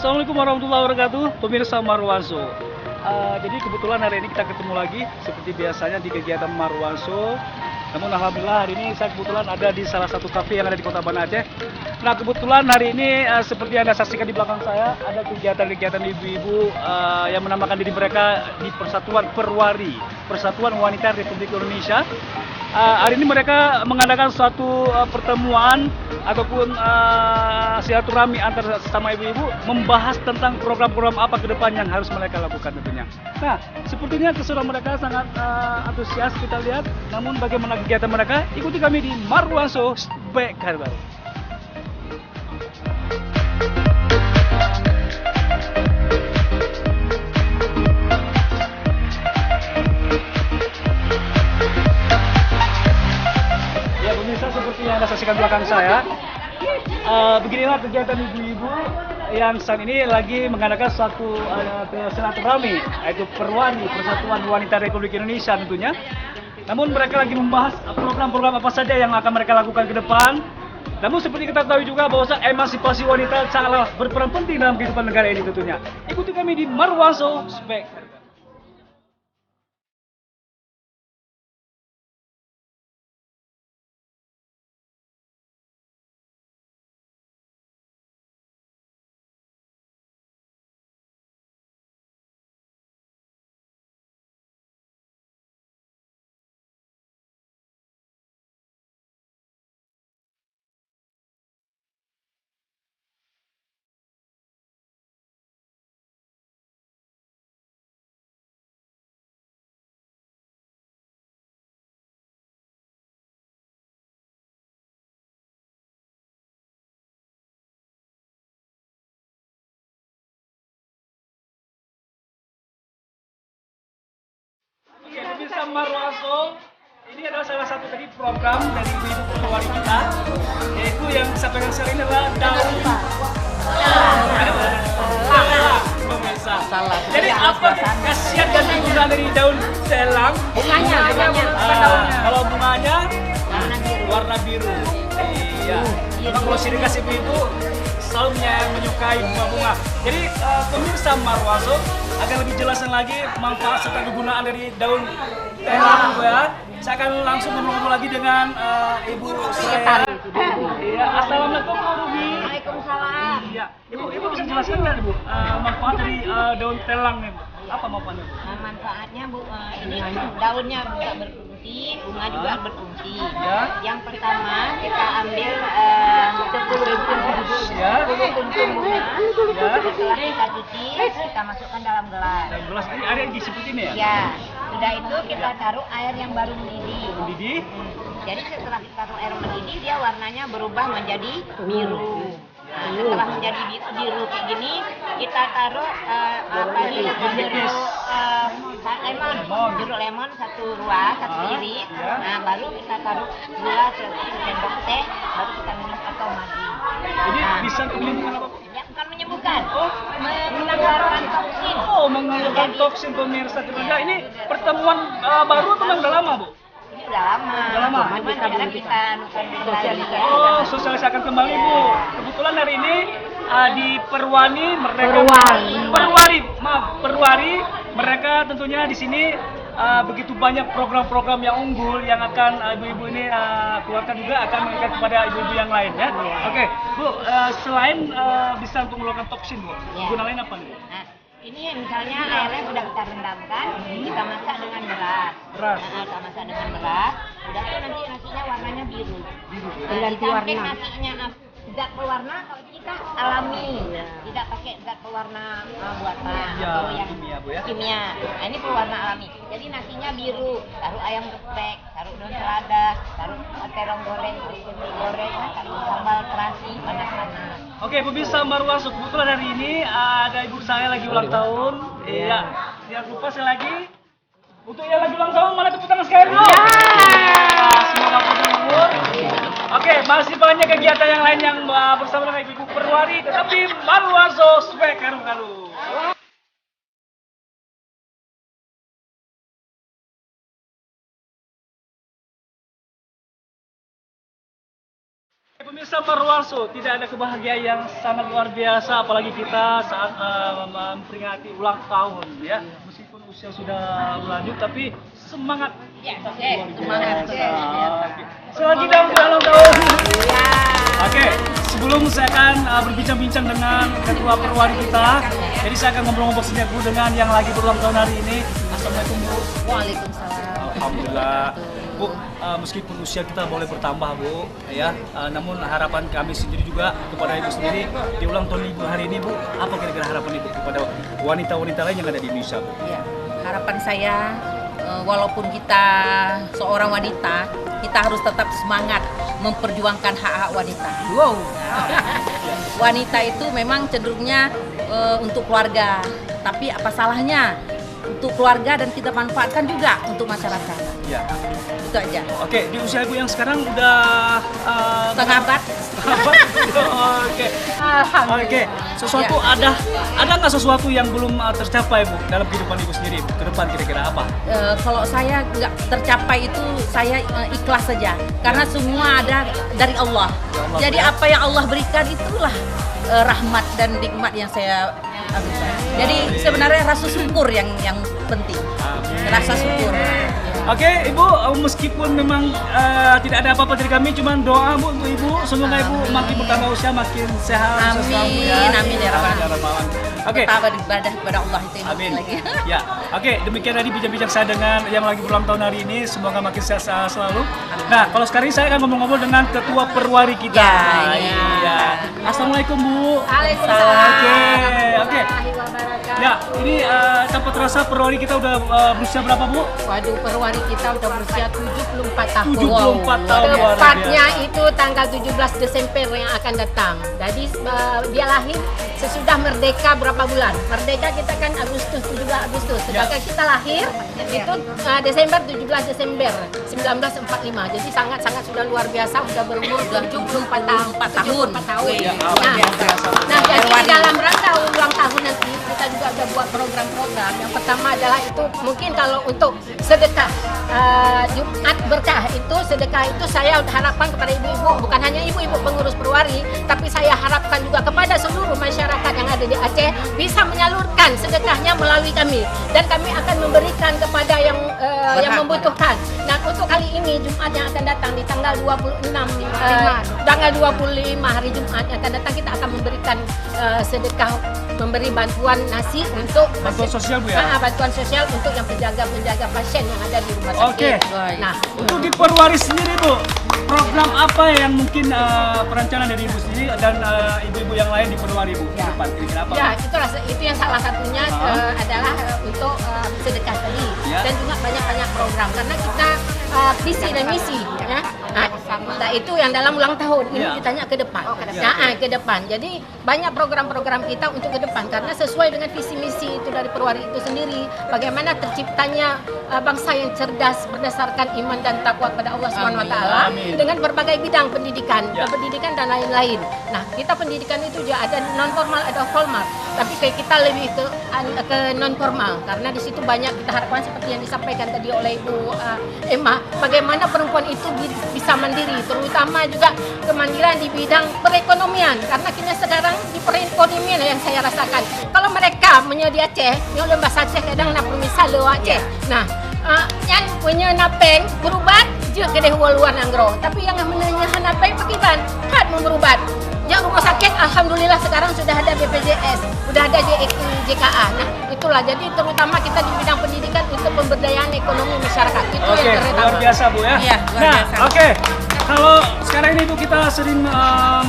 Assalamualaikum warahmatullahi wabarakatuh, pemirsa Marwanso. Jadi kebetulan hari ini kita ketemu lagi seperti biasanya di kegiatan Marwanso. Namun alhamdulillah hari ini saya kebetulan ada di salah satu kafe yang ada di Kota Banda Aceh. Nah kebetulan hari ini seperti Anda saksikan di belakang saya ada kegiatan-kegiatan ibu-ibu yang menamakan diri mereka di Persatuan Perwari, Persatuan Wanita Republik Indonesia. Hari ini mereka mengadakan suatu pertemuan ataupun silaturahmi antara sesama ibu-ibu membahas tentang program-program apa ke depan yang harus mereka lakukan tentunya. Nah, sepertinya keseruan mereka sangat antusias kita lihat. Namun bagaimana kegiatan mereka? Ikuti kami di Marwanso Spekar. Seperti yang Anda saksikan belakang saya, beginilah kegiatan ibu-ibu yang saat ini lagi mengadakan suatu silaturahmi, yaitu Perwani, Persatuan Wanita Republik Indonesia tentunya. Namun mereka lagi membahas program-program apa saja yang akan mereka lakukan ke depan. Namun seperti kita tahu juga bahwa emansipasi wanita sangatlah berperan penting dalam kehidupan negara ini tentunya. Ikuti kami di Marwanso Spek. Oke, pemirsa Marwanso, ini adalah salah satu tadi program dari ibu-ibu perwali kita, yaitu yang disampaikan sekarang ini adalah daun pemirsa. Jadi apa khasiat dan kegunaan dari daun telang? Bunganya. Kalau bunganya warna biru. Iya. Kalau ciri khas ibu-ibu selalu menyukai bunga-bunga. Jadi pemirsa Marwanso agar lebih jelasin lagi manfaat serta kegunaan dari daun telang ya. Saya akan langsung ngobrol lagi dengan Ibu saya. Iya, assalamualaikum Bu Ruby. Waalaikumsalam. Iya, Ibu bisa jelaskan nggak Bu manfaat dari daun telang nih? Apa manfaatnya? Nah, manfaatnya Bu, ini daunnya bisa berfungsi, bunga juga berfungsi. Ya. Yang pertama kita ambil 10 kuntum, Ya. 10 kuntum bunga. Ya. Setelah kita cuci, kita masukkan dalam gelas. Dan gelas ini ada di seperti ini ya? Ya, sudah itu kita taruh air yang baru mendidih. Mendidih. Jadi setelah kita taruh air mendidih, dia warnanya berubah menjadi biru. Nah, setelah menjadi biru kayak gini, kita taruh jeruk lemon 1 ruas, 1 iris. Ya. Nah, baru kita taruh gula 1 sendok teh, baru kita minum atau madu. Jadi Nah, bisa menyembuhkan apa? ya, bukan menyembuhkan, Oh, mengeluarkan toksin. Oh, mengeluarkan toksin pemirsa. Ternyata ini pertemuan baru atau memang udah lama Bu? Ini udah lama. Udah lama. Cuman sekarang kita sosialisasi. Oh, sosialisasikan kembali Bu. Kebetulan hari ini di Perwani mereka Perwari mereka tentunya di sini begitu banyak program-program yang unggul yang akan ibu-ibu ini keluarkan juga akan memberikan kepada ibu-ibu yang lain ya. Oke, Bu, selain bisa untuk mengeluarkan toksin Bu, Ya. guna lain apa nih? Nah, ini misalnya airnya sudah kita rendamkan, kita masak dengan beras. Beras. Nah, kita masak dengan beras, udah tuh nanti nasinya warnanya biru. Ganti Di samping warna. nasinya zat pewarna kalau kita alami, tidak pakai zat pewarna buatan Ya, atau yang kimia, Bu, ya. kimia. Nah, ini pewarna alami. Jadi nasinya biru, taruh ayam geprek, taruh daun selada, taruh terong goreng, tempe goreng, taruh sambal terasi panas-panas. Oke, pemirsa Marwanso, kebetulan hari ini ada ibu saya lagi ulang tahun. Iya. Jangan lupa saya lagi untuk yang lagi ulang tahun mana tepuk tangan sekali dulu. Semoga panjang umur. Oke, masih banyak kegiatan yang lain yang bersama dengan Ibu Perwari, tetapi Marwanso Spek karu-karu. Pemirsa Marwanso, tidak ada kebahagiaan yang sangat luar biasa, apalagi kita saat memperingati ulang tahun ya. Meskipun usia sudah lanjut, tapi semangat kita Semangat. Selamat ulang tahun. Oke, sebelum saya akan berbincang-bincang dengan ketua perwali kita, jadi saya akan ngobrol-ngobrol sejenak dulu dengan yang lagi berulang tahun hari ini. Assalamualaikum Bu. Waalaikumsalam. Alhamdulillah. Bu, meskipun usia kita boleh bertambah Bu, ya, namun harapan kami sendiri juga kepada Ibu sendiri di ulang tahun Ibu hari ini Bu, apa kira-kira harapan Ibu kepada wanita-wanita lain yang ada di Indonesia Bu? Ya, harapan saya walaupun kita seorang wanita, kita harus tetap semangat memperjuangkan hak-hak wanita. Wow. Wanita itu memang cenderungnya untuk keluarga, tapi apa salahnya untuk keluarga dan kita manfaatkan juga untuk masyarakat. Ya. Itu aja. Oke, di usia Ibu yang sekarang udah Setengah abad. Oke. Oke. Sesuatu ada nggak sesuatu yang belum tercapai Bu dalam kehidupan Ibu sendiri Bu? Ke depan kira-kira apa? Kalau saya nggak tercapai itu saya ikhlas saja karena semua ada dari Allah. Allah, Jadi ya. apa yang Allah berikan itulah rahmat dan nikmat yang saya jadi sebenarnya rasa syukur yang penting. Amin. Rasa syukur. Oke, Ibu, meskipun memang tidak ada apa-apa dari kami, cuman doa Bu untuk Ibu, semoga Ibu makin bertambah usia, makin sehat, sukses selalu ya. Amin, ya Rabbal Amin, ya Rabbal Alamin. Oke. Betapa beribadah kepada Allah itu yang Amin. penting lagi. Ya, oke. Demikian tadi bincang-bincang saya dengan yang lagi berulang tahun hari ini. Semoga makin sehat selalu. Nah, kalau sekarang ini saya akan ngobrol-ngobrol dengan ketua perwari kita. Ya, ya. Iya. Assalamualaikum Bu. Waalaikumsalam. Oke. Ya, ini tanpa terasa perwari kita udah berusia berapa Bu? Waduh, perwari kita udah berusia 74 tahun. 74 tahun. luar Tepatnya biasa. itu tanggal 17 Desember yang akan datang. Jadi dia lahir sesudah merdeka berapa bulan? Merdeka kita kan Agustus, 17 Agustus. Sedangkan kita lahir itu Desember, 17 Desember 1945. Jadi sangat-sangat sudah luar biasa, sudah berumur 74 tahun. 74 tahun. Ya, Nah, luar biasa. nah, jadi di dalam rangka ulang tahun nanti kita juga udah buat program-program. Yang pertama adalah itu mungkin kalau untuk sedekah Jumat berkah itu sedekah itu saya harapkan kepada ibu-ibu, bukan hanya ibu-ibu pengurus perwari, tapi saya harapkan juga kepada seluruh masyarakat yang ada di Aceh bisa menyalurkan sedekahnya melalui kami dan kami akan memberikan kepada yang membutuhkan. Nah, untuk kali ini Jumat yang akan datang di tanggal 26 tanggal 25 hari Jumat yang akan datang kita akan memberikan sedekah, memberi bantuan nasi untuk Bantuan sosial Bu ya? bantuan sosial untuk yang penjaga pasien yang ada di rumah sakit. Oke. Nah, Untuk di perwari sendiri Bu, program apa yang mungkin perencanaan dari Ibu sendiri dan ibu-ibu yang lain di perwari Bu? Ke Ya. depan kira-kira apa? ya itu yang salah satunya adalah untuk sedekah tadi Ya. dan juga banyak program karena kita visi dan misi ya. Nah, itu yang dalam ulang tahun ini Ya. ditanya ke depan. Ya. Ke depan. Jadi banyak program-program kita untuk ke depan karena sesuai dengan visi misi itu dari perwari itu sendiri. Bagaimana terciptanya bangsa yang cerdas berdasarkan iman dan takwa kepada Allah Subhanahu wa taala Amin. dengan berbagai bidang pendidikan, Ya. pendidikan dan lain-lain. Nah, kita pendidikan itu juga ada non formal, ada formal. Tapi kayak kita lebih ke non formal karena di situ banyak kita harapkan seperti yang disampaikan tadi oleh Ibu Emma, bagaimana perempuan itu bisa mandiri, terutama juga kemandirian di bidang perekonomian karena kita sekarang di perekonomian yang saya rasakan. Kalau mereka di Aceh, yang udah bahasa Aceh kadang nak misal lo Aceh. Nah, yang punya napeng berubat je ke luar nanggro. Tapi yang menanya napeng pakiban, hat berubat. Yang rumah sakit alhamdulillah sekarang sudah ada BPJS, sudah ada JKA. Nah, itulah jadi terutama kita di bidang pendidikan untuk pemberdayaan ekonomi masyarakat. Itu Oke, yang terutama. luar biasa Bu ya. Iya, luar Nah, biasa. oke. Kalau sekarang ini Bu kita sering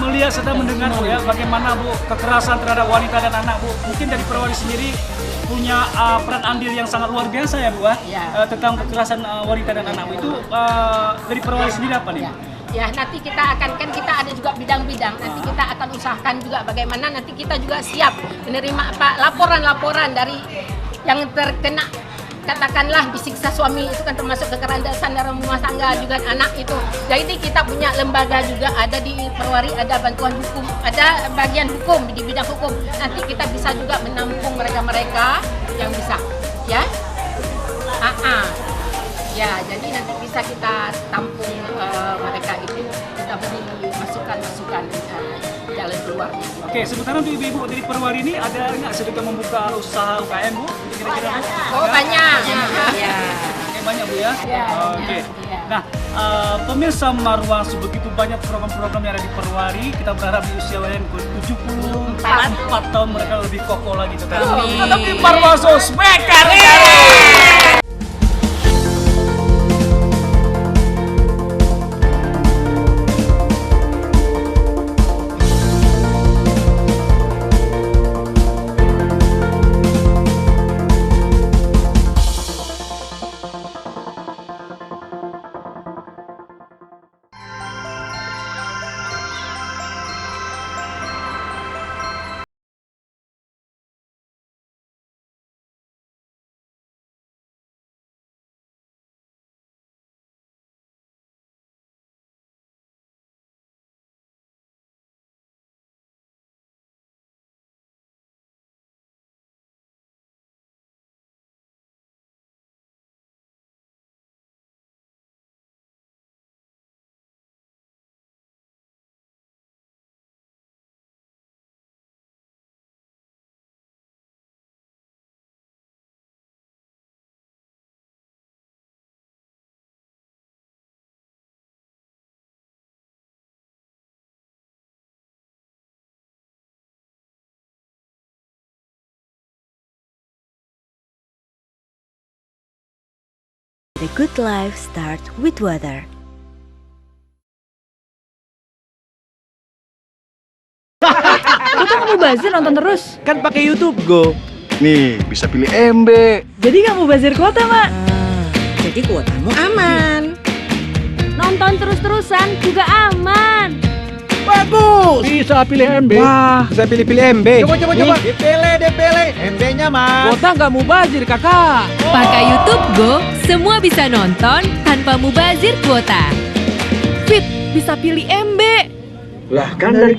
melihat serta mendengar Bu ya bagaimana Bu kekerasan terhadap wanita dan anak Bu. Mungkin dari perwali sendiri punya peran andil yang sangat luar biasa ya Bu Ya. tentang kekerasan wanita dan anak Bu. Itu dari perwali sendiri apa nih? Ya. Ya, nanti kita akan kita ada juga bidang-bidang. Nanti kita akan usahakan juga bagaimana nanti kita juga siap menerima laporan-laporan dari yang terkena katakanlah disiksa suami itu kan termasuk kekerasan dalam rumah tangga juga anak itu. Jadi kita punya lembaga juga ada di perwari, ada bantuan hukum, ada bagian hukum di bidang hukum. Nanti kita bisa juga menampung mereka-mereka yang bisa, ya. Ya, jadi nanti bisa kita tampung mereka itu. Kita beri masukan-masukan jalan keluarnya. Oke, sementara untuk ibu-ibu dari Perwari ini ada nggak sedekah membuka usaha UKM Bu? Kira-kira Bu? Oh banyak. Ya. Oke, banyak Bu ya? Ya, Oke. ya. Nah, pemirsa Marwanso, begitu banyak program-program yang ada di Perwari, kita berharap di usia yang ke-74 tahun mereka lebih kokoh lagi. Amin. Tetapi Marwanso smacker! The good life starts with water. Kok tuh kamu bazir nonton terus? Kan pakai YouTube Go. Nih, bisa pilih MB. Jadi kamu bazir kuota, Mak? Jadi kuotamu aman. Nonton terus-terusan juga aman. Bagus. Bisa pilih MB. Wah, bisa pilih-pilih MB. Coba. DPL. MB-nya, Mas. Kuota nggak mau bazir, Kakak. Pakai YouTube Go, semua bisa nonton tanpa mubazir kuota. Fit, bisa pilih MB. Lah, kan dari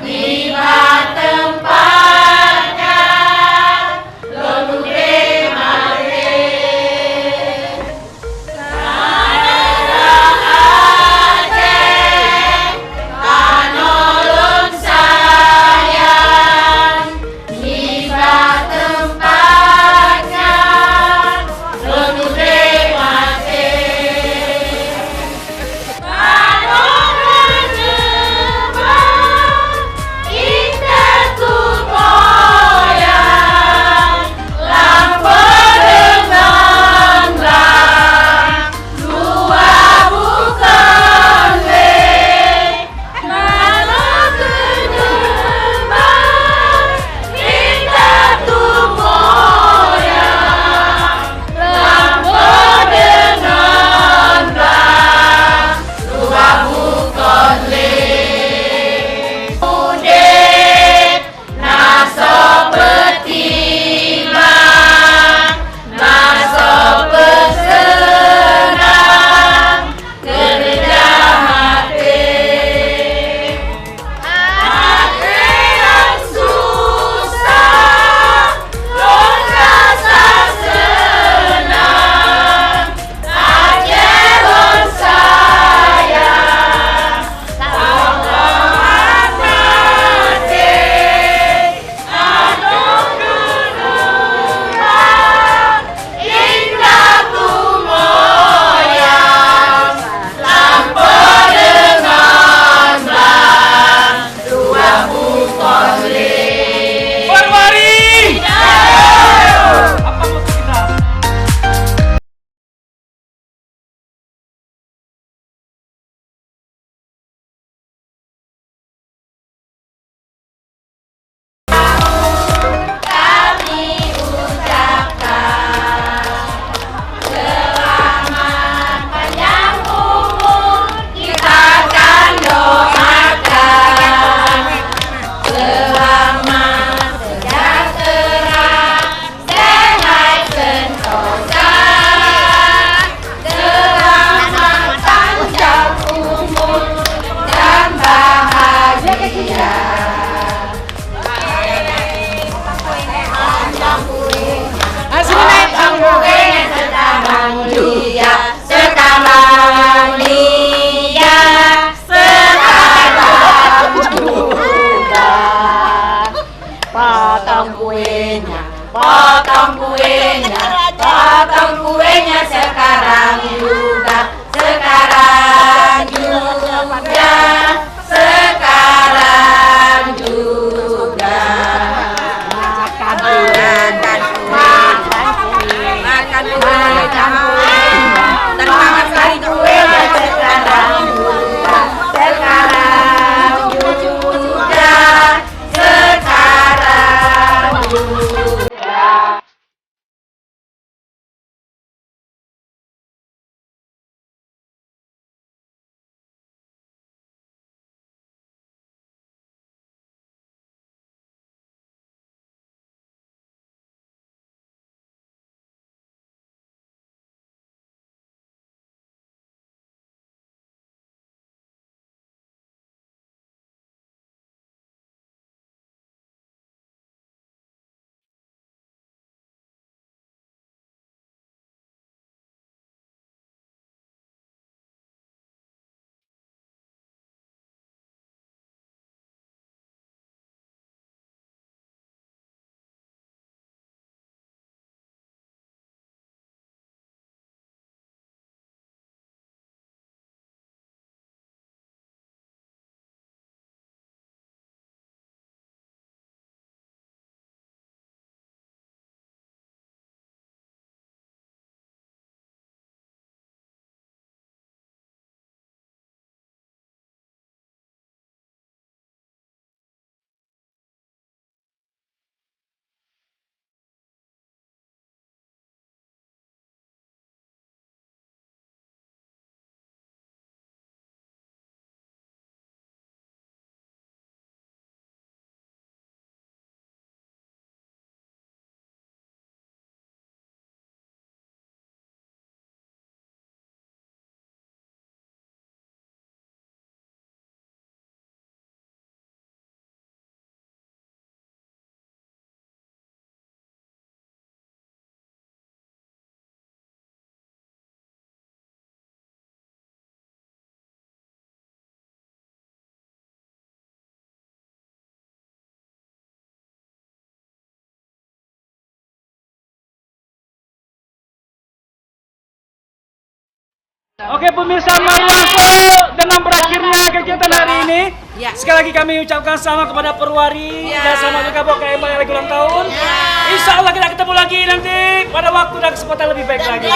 Di potong kuenya sekarang juga, sekarang juga, sekarang juga. Makan kue, makan kue, dan makan kuenya sekarang juga, sekarang juga, sekarang juga. Oke pemirsa Marwanso, dengan berakhirnya kegiatan hari ini, sekali lagi kami ucapkan selamat kepada Perwari dan selamat juga buat KM yang lagi ulang tahun. Insya Allah kita ketemu lagi nanti pada waktu dan kesempatan lebih baik lagi.